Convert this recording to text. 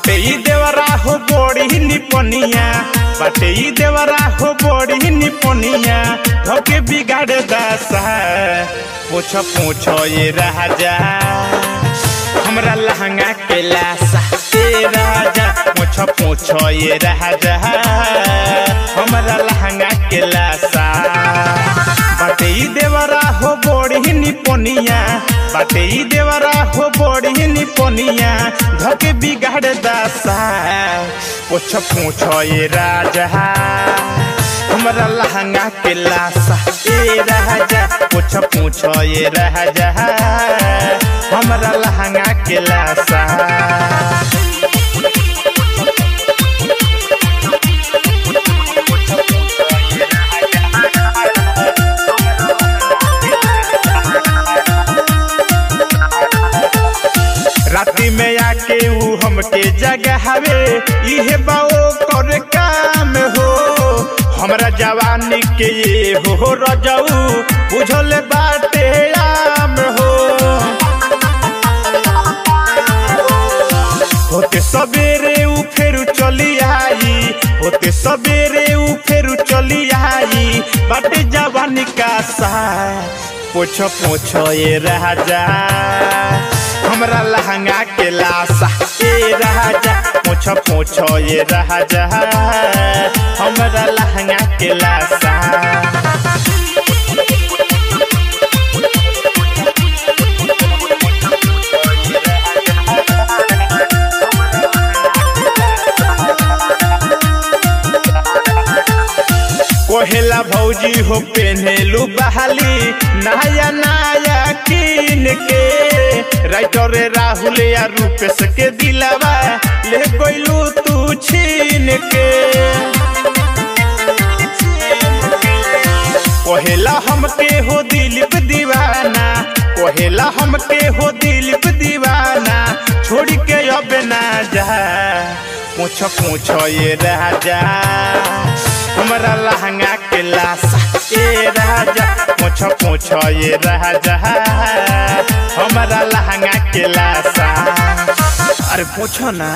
बाटे ई देवरा हो बड़ी निपनिया, बाटे ई देवरा हो बड़ी निपनिया, धोके बिगाड़ दासा। पूछो पूछो ये राजा हमरा लहंगा के लासा, ए राजा पूछो पूछो ये राजा हमरा लहंगा के लासा। बाटे ई देवरा हो बड़ी निपनिया, बाटे ई देवरा हो बड़ी निपनिया, धोके बिगाड़ दासा। पूछो पूछो ये राजा हमरा लहंगा के लासा, ए राजा पूछो पूछो ये राजा हमरा लहंगा के लासा। राती में आके ऊ हमके जगावे, इहे बाओ कर काम हो। हमरा जवानी के ये हो रजऊ बुझल बाटे आम हो। होते सबेरे ऊ फेरू चली आई, होते सबेरे ऊ फेरू चली आई, बाटे जवानी का सा। पूछो पूछो ये राजा हमरा लहंगा के लासा, ए राजा पूछो पूछो ये राजा हमरा लहंगा के लासा। कोहेला भौजी हो पेन्हेलू बहाली नया नया कीन के, राइटर राहुल या रूपेश के दिलावा ले गइलू तू छीन के। कोहेला हमके हो दिलीप दीवाना, कोहेला हमके हो दिलीप दीवाना, छोड़ के अब ना जा। पूछो पूछो ये राजा हमरा लहंगा के लासा, ए राजा पूछो पूछो ये राजा हमरा लहंगा के लासा। अरे पूछो ना।